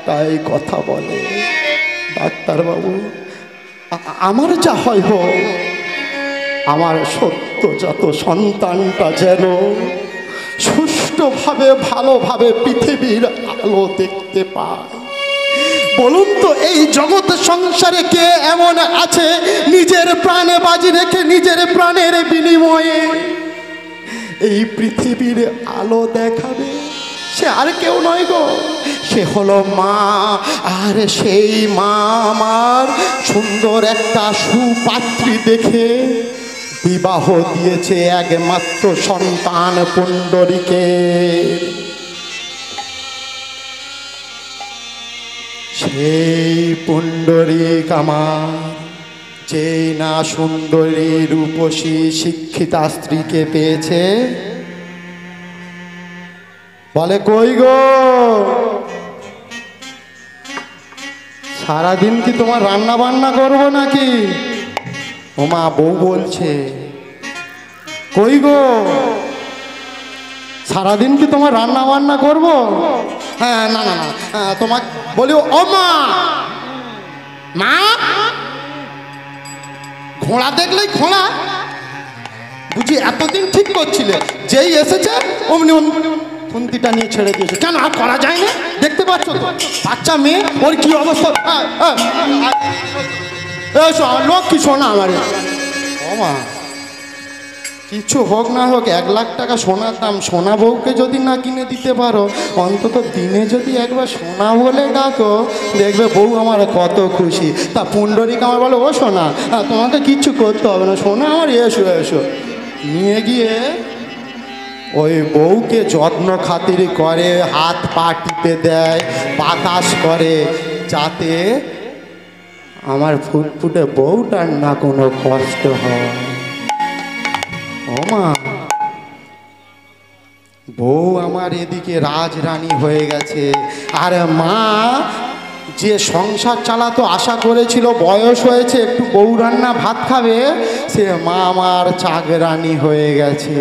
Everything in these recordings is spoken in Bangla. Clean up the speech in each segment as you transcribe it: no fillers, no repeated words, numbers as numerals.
একটাই কথা বলে, ডাক্তারবাবু আমার যা হয় হোক, আমার সদ্যজাত সন্তানটা যেন সুষ্ঠুভাবে ভালোভাবে পৃথিবীর আলো দেখতে পায়। বলুন তো, এই জগৎ সংসারে কে এমন আছে নিজের প্রাণে বাজি রেখে নিজের প্রাণের বিনিময়ে এই পৃথিবীর আলো দেখাবে? সে আর কেউ নয় গো, সে হলো মা। আর সেই মা আমার সুন্দর একটা সুপাত্রী দেখে বিবাহ দিয়েছে একমাত্র সন্তান পুণ্ডরীকে। সেই পুণ্ডরীক আমার যেই না সুন্দরী রূপসী শিক্ষিতা স্ত্রীকে পেয়েছে, বলে কই গো, সারাদিন কি তোমার রান্না বান্না করবো নাকি? ওমা বউ বলছে, কই গো সারাদিন কি তোমার রান্না বান্না করবো? হ্যাঁ, না না না, তোমাকে বলি ও মা, মা ঘোড়া দেখলেই ঘোড়া বুঝি এতদিন ঠিক করছিলে, যেই এসেছে অমনি খুন্তিটা নিয়ে ছেড়ে দিয়েছে। কেন আর করা যায় না? দেখতে পাচ্ছ তো বাচ্চা মেয়ে, ওর কি অবস্থা। লোক কি শোনা আমার ও মা, কিছু হোক না হোক 1 লাখ টাকা সোনার দাম, সোনা বউকে যদি না কিনে দিতে পারো, অন্তত দিনে যদি একবার সোনা বলে ডাকো, দেখবে বউ আমার কত খুশি। তা পুণ্ডরীক আমার বলে, ও সোনা তোমাকে কিচ্ছু করতে হবে না, সোনা আমার এসো এসো। নিয়ে গিয়ে ওই বউকে যত্ন খাতির করে, হাত পা টিপে দেয়, বাতাস করে, যাতে আমার ফুটফুটে বউটার না কোনো কষ্ট হয়। ও মা, বউ আমার এদিকে রাজরানী হয়ে গেছে, আর মা যে সংসার চালাতো আশা করেছিল, বয়স হয়েছে একটু বউ রান্না ভাত খাবে, সে মা আমার চাকরানী হয়ে গেছে।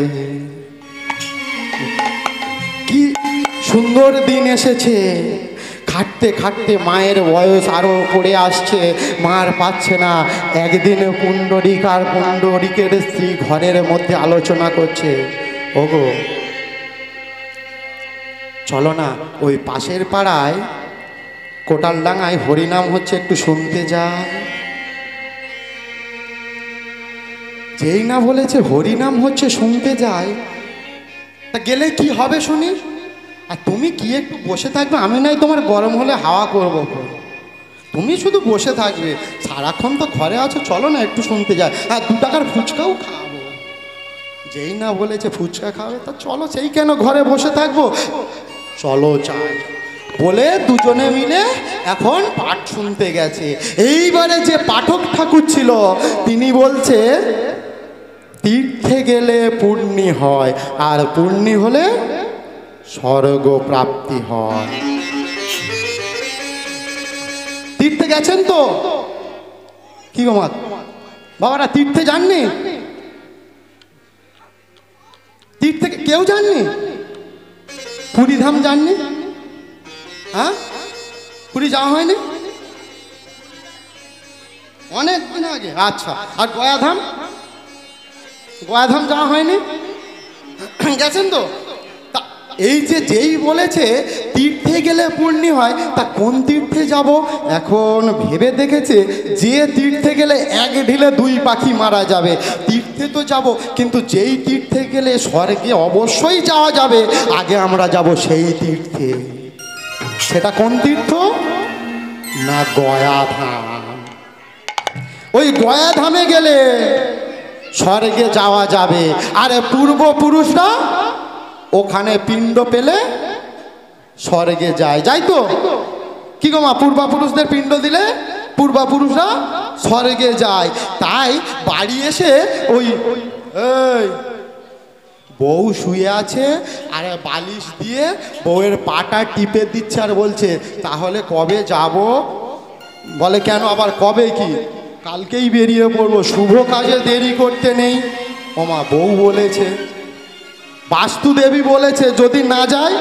কি সুন্দর দিন এসেছে। খাটতে খাটতে মায়ের বয়স আরও পড়ে আসছে, মার পাচ্ছে না। একদিন পুণ্ডরীক আর পুণ্ডরীকের স্ত্রী ঘরের মধ্যে আলোচনা করছে, ওগো চলো না ওই পাশের পাড়ায় কোটালডাঙ্গায় হরিনাম হচ্ছে, একটু শুনতে যায়। যেই না বলেছে হরিনাম হচ্ছে শুনতে যায়, তা গেলে কি হবে শুনি? আর তুমি কি একটু বসে থাকবে? আমি নাই তোমার গরম হলে হাওয়া করবো, তুমি শুধু বসে থাকবে, সারাক্ষণ তো ঘরে আছো, চলো না একটু শুনতে যায়। হ্যাঁ, 2 টাকার ফুচকাও খাবো। যেই না বলেছে ফুচকা খাবে, তা চলো, সেই কেন ঘরে বসে থাকবো, চলো যাই বলে দুজনে মিলে এখন পাঠ শুনতে গেছে। এইবারে যে পাঠক ঠাকুর ছিল তিনি বলছে, তীর্থে গেলে পূর্ণি হয়, আর পূর্ণি হলে স্বর্গ প্রাপ্তি হয়। তীর্থে গেছেন তো? কি গো মা, বাবারা তীর্থে যাননি? তীর্থে কেউ যাননি? পুরীধাম যাননি? হ্যাঁ, পুরী যাওয়া হয়নি অনেক দিন আগে। আচ্ছা, আর গয়াধাম? গয়াধাম যাওয়া হয়নি? গেছেন তো? এই যে যেই বলেছে তীর্থে গেলে পুণ্যি হয়, তা কোন তীর্থে যাব এখন ভেবে দেখেছে, যে তীর্থে গেলে 1 ঢিলে 2 পাখি মারা যাবে। তীর্থে তো যাব, কিন্তু যেই তীর্থে গেলে স্বর্গে অবশ্যই যাওয়া যাবে, আগে আমরা যাব সেই তীর্থে। সেটা কোন তীর্থ? না গয়াধাম। ওই গয়াধামে গেলে স্বর্গে যাওয়া যাবে। আরে পূর্বপুরুষরা ওখানে পিণ্ড পেলে স্বর্গে যায়, যাই তো? কি গো মা, পূর্বপুরুষদের পিণ্ড দিলে পূর্বপুরুষরা স্বর্গে যায়। তাই বাড়ি এসে ওই বউ শুয়ে আছে, আর বালিশ দিয়ে বউয়ের পাটা টিপে দিচ্ছে, আর বলছে তাহলে কবে যাব? বলে কেন আবার কবে? কি কালকেই বেরিয়ে পড়বো, শুভ কাজে দেরি করতে নেই। ওমা বউ বলেছে, বাস্তু দেবী বলেছে যদি না যায়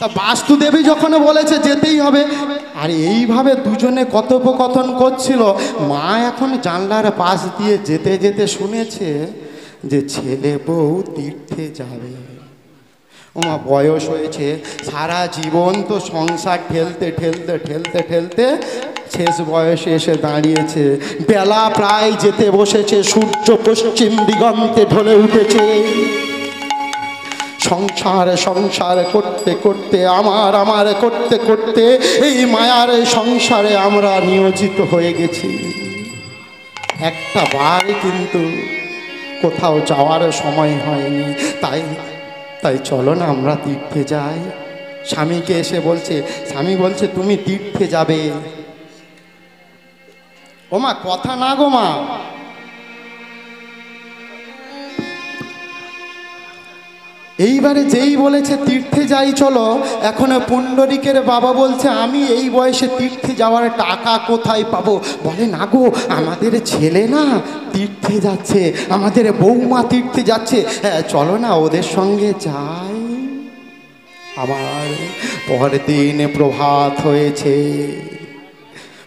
তা বাস্তুদেবী যখন বলেছে যেতেই হবে, আর এইভাবে দুজনে কথোপকথন করছিল। মা এখন জানলার পাশ দিয়ে যেতে যেতে শুনেছে যে ছেলে বউ তীর্থে যাবে। ওমা বয়স হয়েছে, সারা জীবন তো সংসার ঠেলতে ঠেলতে ঠেলতে ঠেলতে শেষ বয়সে এসে দাঁড়িয়েছে। বেলা প্রায় যেতে বসেছে, সূর্য পশ্চিম দিগন্তে ঢলে উঠেছে। সংসার সংসার করতে করতে আমার আমার করতে করতে এই মায়ার সংসারে আমরা নিয়োজিত হয়ে গেছি। একটা বার কিন্তু কোথাও যাওয়ার সময় হয়নি। তাই চলো না আমরা তীর্থে যাই। স্বামীকে এসে বলছে, স্বামী বলছে তুমি তীর্থে যাবে। ও মা কথা না গো মা। এইবারে যেই বলেছে তীর্থে যাই চলো, এখন পুণ্ডরিকের বাবা বলছে আমি এই বয়সে তীর্থে যাওয়ার টাকা কোথায় পাবো? বলে না গো, আমাদের ছেলে না তীর্থে যাচ্ছে, আমাদের বৌমা তীর্থে যাচ্ছে, হ্যাঁ চলো না ওদের সঙ্গে যাই। আমার পরদিন প্রভাত হয়েছে,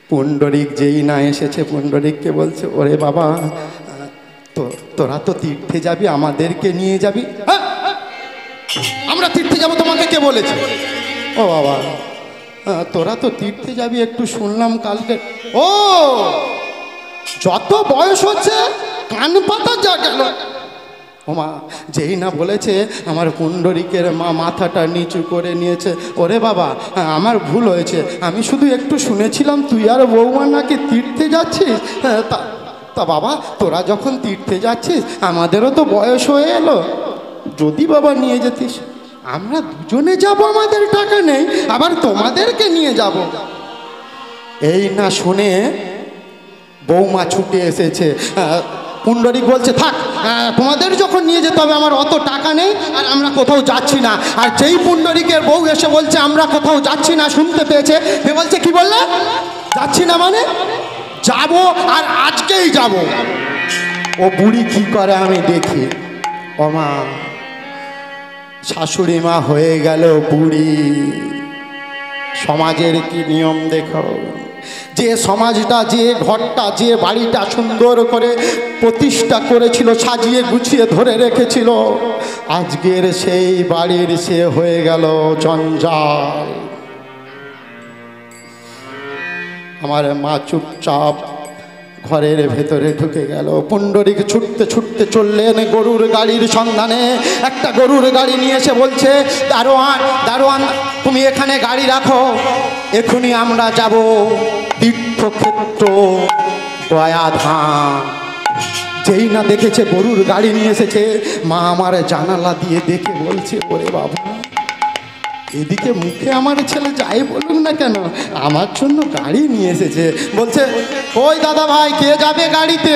পুণ্ডরিক যেই না এসেছে, পুণ্ডরিককে বলছে ওরে বাবা তোরা তো তীর্থে যাবি, আমাদেরকে নিয়ে যাবি? আমরা তীর্থে যাব তোমাকে কে বলেছে? ও বাবা তোরা তো তীর্থে যাবি, একটু শুনলাম কালকে। ও যত বয়স হচ্ছে কান পাতা যা গেল। ও মা যেই না বলেছে আমার পুণ্ডরিকের মা মাথাটা নিচু করে নিয়েছে। ওরে বাবা আমার ভুল হয়েছে, আমি শুধু একটু শুনেছিলাম তুই আর বৌমা নাকি তীর্থে যাচ্ছিস। তা বাবা তোরা যখন তীর্থে যাচ্ছিস আমাদেরও তো বয়স হয়ে এলো, যদি বাবা নিয়ে যেতিস। আমরা দুজনে যাব, আমাদের টাকা নেই, আবার তোমাদেরকে নিয়ে যাব। এই না শুনে বৌমা ছুটে এসেছে। পুণ্ডরিক বলছে থাক, তোমাদের যখন নিয়ে যেতে হবে, আমার অত টাকা নেই আর আমরা কোথাও যাচ্ছি না। আর যেই পুণ্ডরিকের বউ এসে বলছে আমরা কোথাও যাচ্ছি না, শুনতে পেয়েছে, সে বলছে কি বললে? যাচ্ছি না মানে? যাব, আর আজকেই যাব। ও বুড়ি কি করে আমি দেখি। ও মা শাশুড়ি মা হয়ে গেল বুড়ি। সমাজের কি নিয়ম দেখো, যে সমাজটা, যে ঘরটা, যে বাড়িটা সুন্দর করে প্রতিষ্ঠা করেছিল, সাজিয়ে গুছিয়ে ধরে রেখেছিল, আজকের সেই বাড়ির সে হয়ে গেল জঞ্জাল। আমার মা চুপচাপ ঘরের ভেতরে ঢুকে গেল। পুণ্ডরিক ছুটতে ছুটতে চললেন গরুর গাড়ির সন্ধানে। একটা গরুর গাড়ি নিয়ে এসে বলছে দারোয়ান, দারোয়ান তুমি এখানে গাড়ি রাখো, এখনই আমরা যাব তীর্থক্ষেত্র গয়াধাম। যেই না দেখেছে গরুর গাড়ি নিয়ে এসেছে, মা আমার জানালা দিয়ে দেখে বলছে ওরে বাবা, এদিকে মুখে আমার ছেলে যাই বলুন না কেন আমার জন্য গাড়ি নিয়ে এসেছে। বলছে ওই দাদা ভাই কে যাবে গাড়িতে?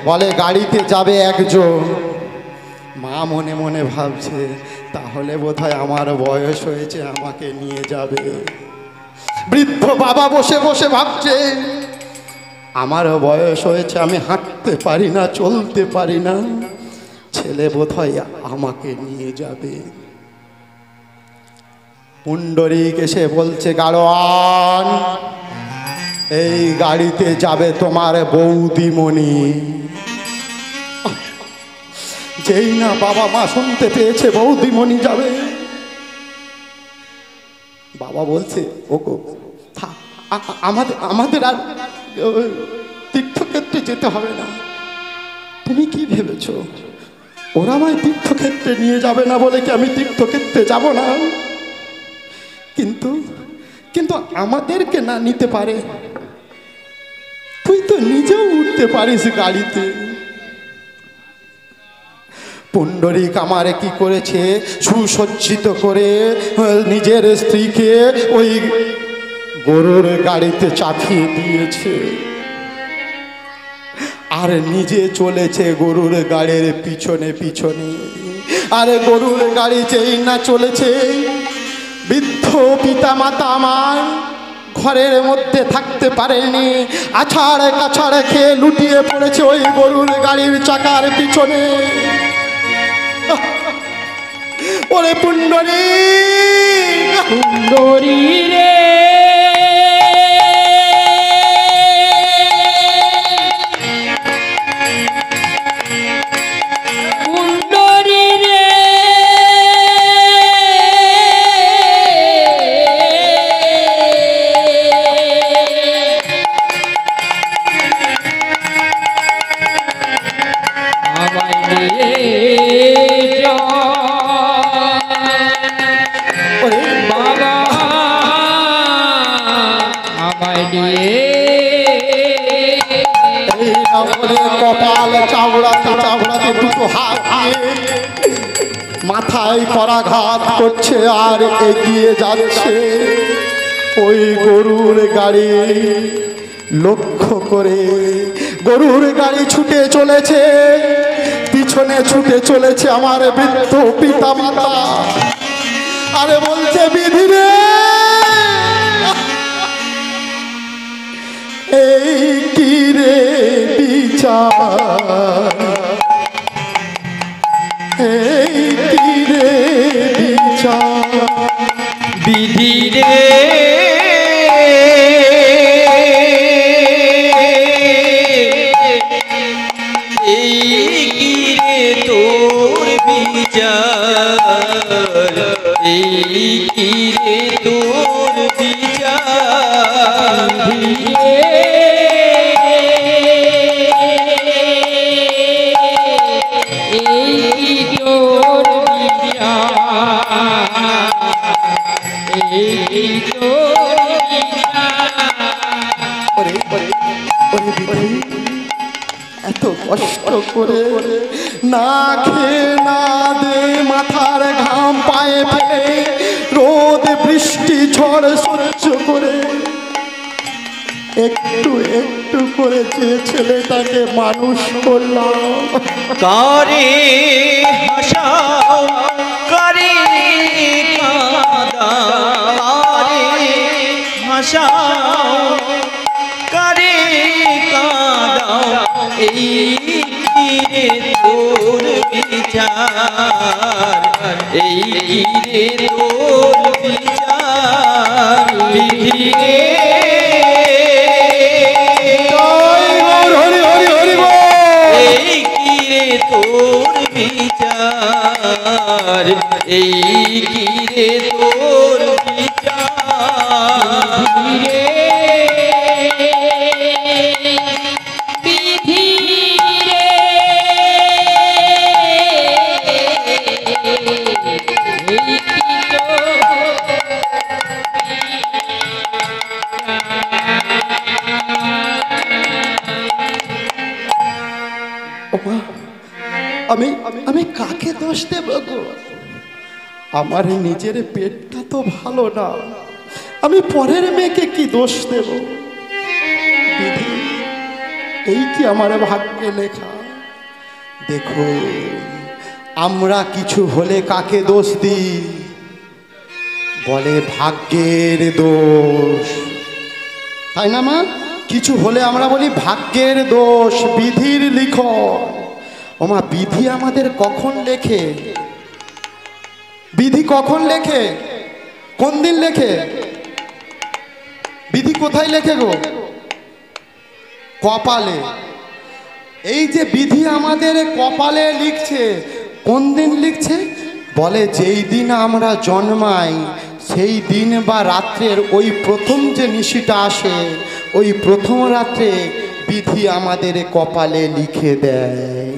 বলে গাড়িতে যাবে একজন। মা মনে মনে ভাবছে তাহলে বোধহয় আমার বয়স হয়েছে, আমাকে নিয়ে যাবে। বৃদ্ধ বাবা বসে বসে ভাবছে আমার বয়স হয়েছে, আমি হাঁটতে পারি না, চলতে পারি না, ছেলে বোধহয় আমাকে নিয়ে যাবে। পুণ্ডরিক এসে বলছে গাড়োয়ান, এই গাড়িতে যাবে তোমার বৌদিমণি। যেই না বাবা মা শুনতে পেয়েছে বৌদিমণি যাবে, বাবা বলছে ওগো আমাদের আর তীর্থক্ষেত্রে যেতে হবে না। তুমি কি ভেবেছো ওরা আমায় তীর্থক্ষেত্রে নিয়ে যাবে না বলে কি আমি তীর্থক্ষেত্রে যাব না? কিন্তু কিন্তু আমাদেরকে না নিতে পারে, তুই তো নিজেও উঠতে পারিস গাড়িতে। পুণ্ডরিক আমারে কি করেছে, সুসজ্জিত করে নিজের স্ত্রীকে ওই গরুর গাড়িতে চাপিয়ে দিয়েছে, আর নিজে চলেছে গরুর গাড়ির পিছনে পিছনে। আর গরুর গাড়ি যেই না চলেছে, বৃদ্ধ পিতা মাতা আমার ঘরের মধ্যে থাকতে পারেনি, আছাড় কাছাড় খেয়ে লুটিয়ে পড়েছে ওই গরুর গাড়ির চাকার পিছনে। ওরে পুণ্ডরী সুন্দরী রে কপাল চাবড়াতে চাবড়াতে দুটো হাত মাথায় করাঘাত করছে আর এগিয়ে যাচ্ছে ওই গরুর গাড়ি লক্ষ্য করে। গরুর গাড়ি ছুটে চলেছে, পিছনে ছুটে চলেছে আমার বৃদ্ধ পিতা মাতা। আরে বলছে বিধি রে, এই কি রে বিচার, এই কি রে বিচার, বিধি রে এই কি রে তোর বিচার, এই কি রে তোর বিচার, এত কষ্ট করে না খেয়ে না দে মাথার ঘাম পায়ে ফেলে রোদ বৃষ্টি ঝড় সহ্য করে একটু একটু করে যে ছেলেটাকে মানুষ করলাম, কারে হাসাও কারে কাঁদাও, কারে হাসাও কারে কাঁদাও, এই কি রে তোর বিচার, এই কি রে তোর বিচার, বিধি রে এই কি রে তোর বিচার, এই কি রে তোর বিচার, বিধি রে এই কি আমি আমি কাকে দোষ দেব গো? আমার নিজের পেটটা তো ভালো না, আমি পরের মেয়েকে কি দোষ দেব? বিধি, এই কি আমার ভাগ্যে লেখা? দেখো, আমরা কিছু হলে কাকে দোষ দিই? বলে ভাগ্যের দোষ, তাই না মা? কিছু হলে আমরা বলি ভাগ্যের দোষ, বিধির লিখন। ওমা, বিধি আমাদের কখন লেখে? বিধি কখন লেখে? কোন দিন লেখে? বিধি কোথায় লেখে গো? কপালে। এই যে বিধি আমাদের কপালে লিখছে, কোন দিন লিখছে? বলে যেই দিন আমরা জন্মাই সেই দিন বা রাত্রের ওই প্রথম যে নিশিটা আসে, ওই প্রথম রাত্রে বিধি আমাদের কপালে লিখে দেয়।